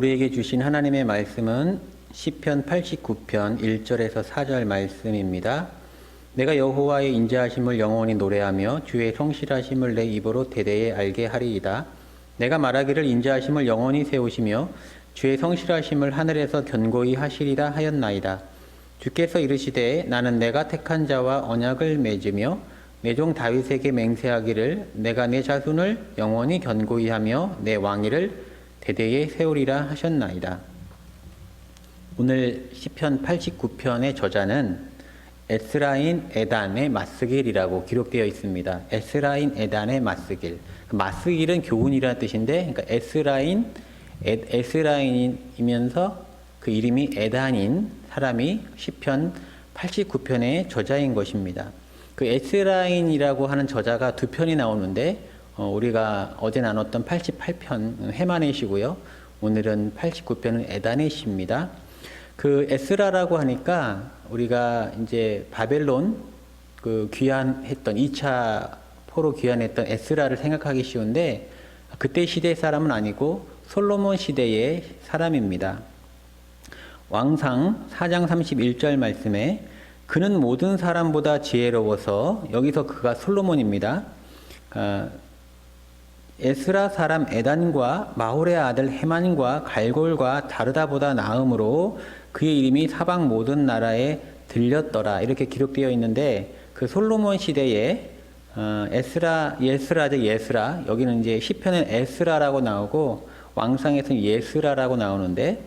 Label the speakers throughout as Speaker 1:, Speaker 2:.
Speaker 1: 우리에게 주신 하나님의 말씀은 시편 89편 1절에서 4절 말씀입니다. 내가 여호와의 인자하심을 영원히 노래하며 주의 성실하심을 내 입으로 대대에 알게 하리이다. 내가 말하기를 인자하심을 영원히 세우시며 주의 성실하심을 하늘에서 견고히 하시리라 하였나이다. 주께서 이르시되 나는 내가 택한 자와 언약을 맺으며 내 종 다윗에게 맹세하기를 내가 내 자손을 영원히 견고히 하며 내 왕위를 대대에 세우리라 하셨나이다. 오늘 시편 89편의 저자는 에스라인 에단의 맞스길이라고 기록되어 있습니다. 에스라인 에단의 맞스길. 맞스길은 교훈이라는 뜻인데, 그러니까 에스라인이면서 그 이름이 에단인 사람이 시편 89편의 저자인 것입니다. 그 에스라인이라고 하는 저자가 두 편이 나오는데, 우리가 어제 나눴던 88편 해만의 시고요. 오늘은 89편은 에단의 시입니다. 그 에스라라고 하니까 우리가 이제 바벨론 그 귀환했던 2차 포로 귀환했던 에스라를 생각하기 쉬운데, 그때 시대 사람은 아니고 솔로몬 시대의 사람입니다. 왕상 4장 31절 말씀에 그는 모든 사람보다 지혜로워서, 여기서 그가 솔로몬입니다. 에스라 사람 에단과 마홀의 아들 헤만과 갈골과 다르다보다 나음으로 그의 이름이 사방 모든 나라에 들렸더라, 이렇게 기록되어 있는데, 그 솔로몬 시대에 예스라, 여기는 이제 시편은 에스라라고 나오고 왕상에서는 예스라라고 나오는데,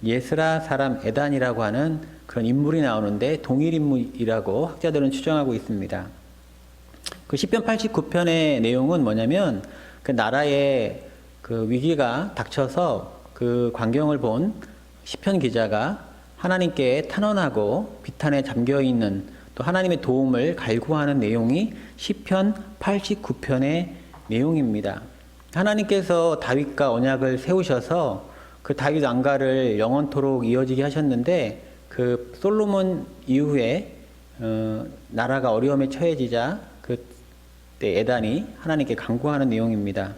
Speaker 1: 예스라 사람 에단이라고 하는 그런 인물이 나오는데 동일 인물이라고 학자들은 추정하고 있습니다. 그 시편 89편의 내용은 뭐냐면, 그 나라에 그 위기가 닥쳐서 그 광경을 본 시편 기자가 하나님께 탄원하고 비탄에 잠겨 있는, 또 하나님의 도움을 갈구하는 내용이 시편 89편의 내용입니다. 하나님께서 다윗과 언약을 세우셔서 그 다윗 왕가를 영원토록 이어지게 하셨는데, 그 솔로몬 이후에 나라가 어려움에 처해지자 그때 에단이 하나님께 간구하는 내용입니다.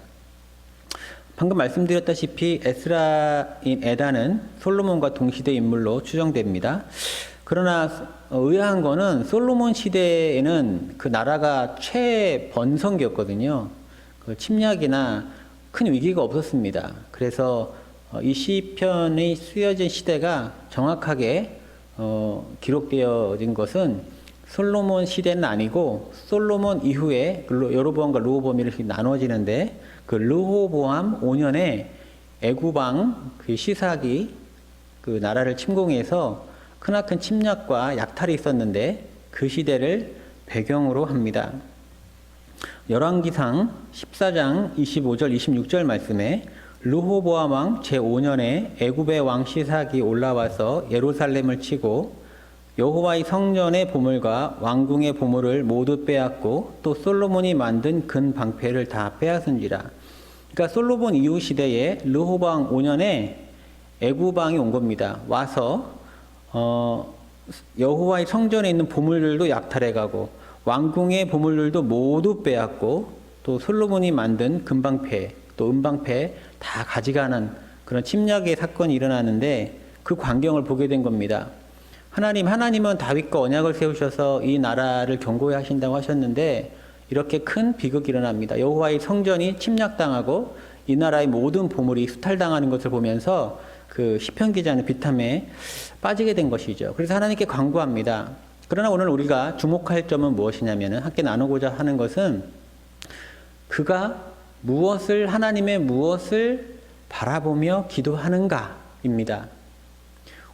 Speaker 1: 방금 말씀드렸다시피 에스라인 에단은 솔로몬과 동시대 인물로 추정됩니다. 그러나 의아한 거는 솔로몬 시대에는 그 나라가 최번성기였거든요. 그 침략이나 큰 위기가 없었습니다. 그래서 이 시편이 쓰여진 시대가 정확하게 기록되어진 것은 솔로몬 시대는 아니고 솔로몬 이후에 여로보암과 르호보암이 이렇게 나눠지는데, 그 르호보암 5년에 애굽왕 그 시삭이 그 나라를 침공해서 크나큰 침략과 약탈이 있었는데, 그 시대를 배경으로 합니다. 열왕기상 14장 25절 26절 말씀에 르호보암 왕 제5년에 애굽의 왕 시삭이 올라와서 예루살렘을 치고 여호와의 성전의 보물과 왕궁의 보물을 모두 빼앗고 또 솔로몬이 만든 근 방패를 다 빼앗은지라. 그러니까 솔로몬 이후 시대에 르호보암 5년에 애굽 왕이 온 겁니다. 와서 여호와의 성전에 있는 보물들도 약탈해가고 왕궁의 보물들도 모두 빼앗고 또 솔로몬이 만든 금방패 또 은방패 다 가져가는 그런 침략의 사건이 일어나는데, 그 광경을 보게 된 겁니다. 하나님은 다윗과 언약을 세우셔서 이 나라를 견고히 하신다고 하셨는데, 이렇게 큰 비극이 일어납니다. 여호와의 성전이 침략당하고 이 나라의 모든 보물이 수탈당하는 것을 보면서 그 시편 기자는 비탐에 빠지게 된 것이죠. 그래서 하나님께 간구합니다. 그러나 오늘 우리가 주목할 점은 무엇이냐면, 함께 나누고자 하는 것은 그가 하나님의 무엇을 바라보며 기도하는가입니다.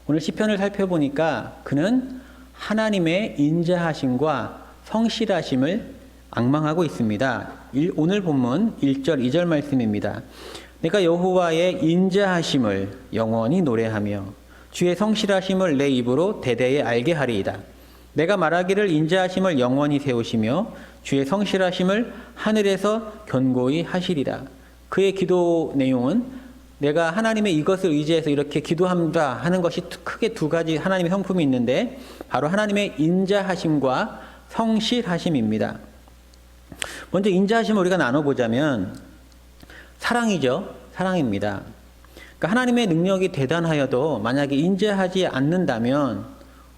Speaker 1: 오늘 시편을 살펴보니까 그는 하나님의 인자하심과 성실하심을 앙망하고 있습니다. 오늘 본문 1절 2절 말씀입니다. 내가 여호와의 인자하심을 영원히 노래하며 주의 성실하심을 내 입으로 대대에 알게 하리이다. 내가 말하기를 인자하심을 영원히 세우시며 주의 성실하심을 하늘에서 견고히 하시리라. 그의 기도 내용은 내가 하나님의 이것을 의지해서 이렇게 기도합니다 하는 것이 크게 두 가지 하나님의 성품이 있는데, 바로 하나님의 인자하심과 성실하심입니다. 먼저 인자하심을 우리가 나눠보자면 사랑이죠. 사랑입니다. 그러니까 하나님의 능력이 대단하여도 만약에 인자하지 않는다면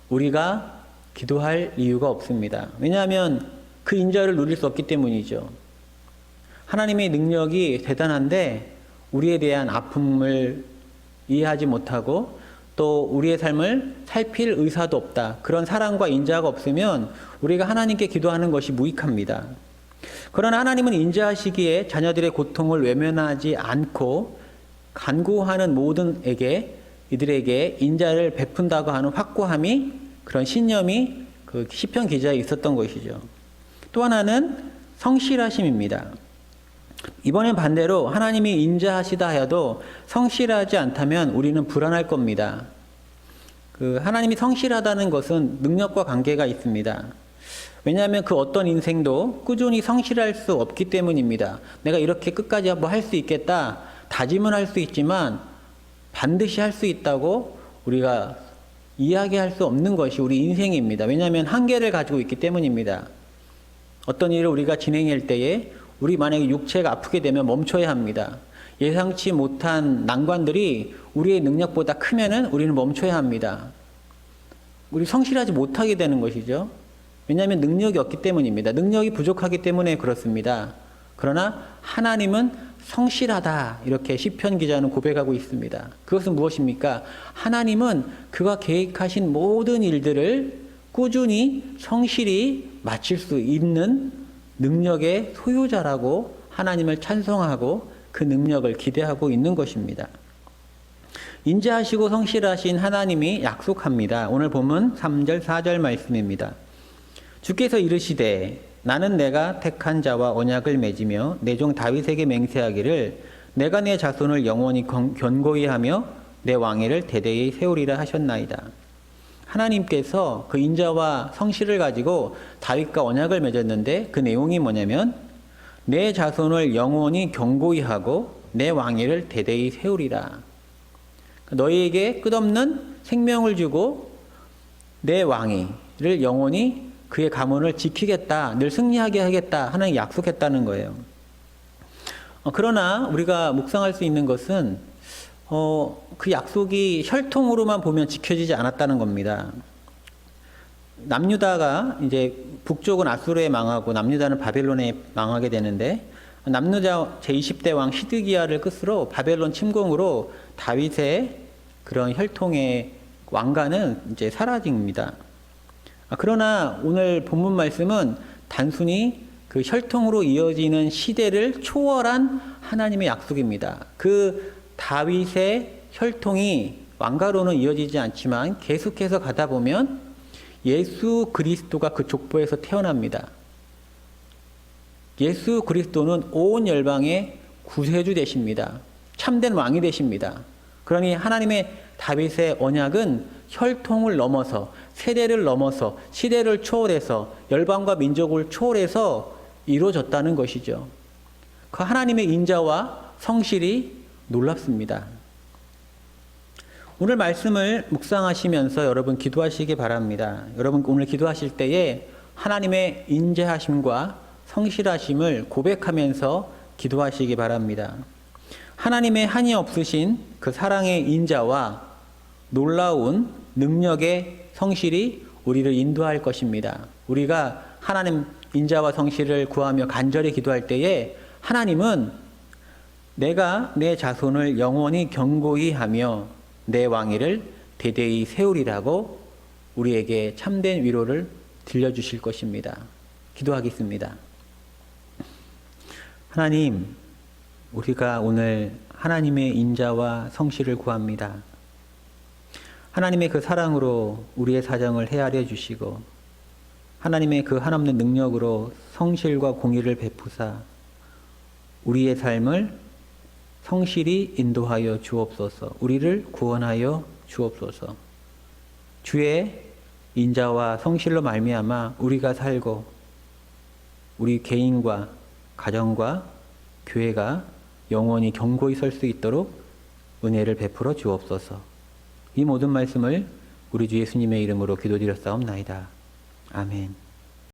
Speaker 1: 우리가 기도할 이유가 없습니다. 왜냐하면 그 인자를 누릴 수 없기 때문이죠. 하나님의 능력이 대단한데 우리에 대한 아픔을 이해하지 못하고 또 우리의 삶을 살필 의사도 없다. 그런 사랑과 인자가 없으면 우리가 하나님께 기도하는 것이 무익합니다. 그러나 하나님은 인자하시기에 자녀들의 고통을 외면하지 않고 간구하는 이들에게 인자를 베푼다고 하는 확고함이, 그런 신념이 그 시편 기자에 있었던 것이죠. 또 하나는 성실하심입니다. 이번엔 반대로 하나님이 인자하시다 하여도 성실하지 않다면 우리는 불안할 겁니다. 하나님이 성실하다는 것은 능력과 관계가 있습니다. 왜냐하면 그 어떤 인생도 꾸준히 성실할 수 없기 때문입니다. 내가 이렇게 끝까지 뭐 할 수 있겠다, 다짐은 할 수 있지만 반드시 할 수 있다고 우리가 이야기할 수 없는 것이 우리 인생입니다. 왜냐하면 한계를 가지고 있기 때문입니다. 어떤 일을 우리가 진행할 때에 우리 만약에 육체가 아프게 되면 멈춰야 합니다. 예상치 못한 난관들이 우리의 능력보다 크면은 우리는 멈춰야 합니다. 우리 성실하지 못하게 되는 것이죠. 왜냐하면 능력이 없기 때문입니다. 능력이 부족하기 때문에 그렇습니다. 그러나 하나님은 성실하다, 이렇게 시편 기자는 고백하고 있습니다. 그것은 무엇입니까? 하나님은 그가 계획하신 모든 일들을 꾸준히 성실히 마칠 수 있는 능력의 소유자라고 하나님을 찬송하고 그 능력을 기대하고 있는 것입니다. 인자하시고 성실하신 하나님이 약속합니다. 오늘 본문 3절 4절 말씀입니다. 주께서 이르시되 나는 내가 택한 자와 언약을 맺으며 내 종 다윗에게 맹세하기를 내가 내 자손을 영원히 견고히 하며 내 왕위를 대대히 세우리라 하셨나이다. 하나님께서 그 인자와 성실을 가지고 다윗과 언약을 맺었는데 그 내용이 뭐냐면 내 자손을 영원히 견고히 하고 내 왕위를 대대히 세우리라. 너희에게 끝없는 생명을 주고 내 왕위를 영원히 그의 가문을 지키겠다, 늘 승리하게 하겠다 하나님 약속했다는 거예요. 그러나 우리가 묵상할 수 있는 것은 그 약속이 혈통으로만 보면 지켜지지 않았다는 겁니다. 남유다가 이제 북쪽은 아수르에 망하고 남유다는 바벨론에 망하게 되는데 남유다 제20대 왕 시드기야를 끝으로 바벨론 침공으로 다윗의 그런 혈통의 왕가는 이제 사라집니다. 그러나 오늘 본문 말씀은 단순히 그 혈통으로 이어지는 시대를 초월한 하나님의 약속입니다. 그 다윗의 혈통이 왕가로는 이어지지 않지만 계속해서 가다 보면 예수 그리스도가 그 족보에서 태어납니다. 예수 그리스도는 온 열방의 구세주 되십니다. 참된 왕이 되십니다. 그러니 하나님의 다윗의 언약은 혈통을 넘어서, 세대를 넘어서, 시대를 초월해서, 열방과 민족을 초월해서 이루어졌다는 것이죠. 그 하나님의 인자와 성실이 놀랍습니다. 오늘 말씀을 묵상하시면서 여러분 기도하시기 바랍니다. 여러분 오늘 기도하실 때에 하나님의 인자하심과 성실하심을 고백하면서 기도하시기 바랍니다. 하나님의 한이 없으신 그 사랑의 인자와 놀라운 능력의 성실이 우리를 인도할 것입니다. 우리가 하나님 인자와 성실을 구하며 간절히 기도할 때에 하나님은 내가 내 자손을 영원히 견고히 하며 내 왕위를 대대히 세우리라고 우리에게 참된 위로를 들려주실 것입니다. 기도하겠습니다. 하나님, 우리가 오늘 하나님의 인자와 성실을 구합니다. 하나님의 그 사랑으로 우리의 사정을 헤아려 주시고 하나님의 그 한없는 능력으로 성실과 공의를 베푸사 우리의 삶을 성실히 인도하여 주옵소서. 우리를 구원하여 주옵소서. 주의 인자와 성실로 말미암아 우리가 살고 우리 개인과 가정과 교회가 영원히 견고히 설 수 있도록 은혜를 베풀어 주옵소서. 이 모든 말씀을 우리 주 예수님의 이름으로 기도드렸사옵나이다. 아멘.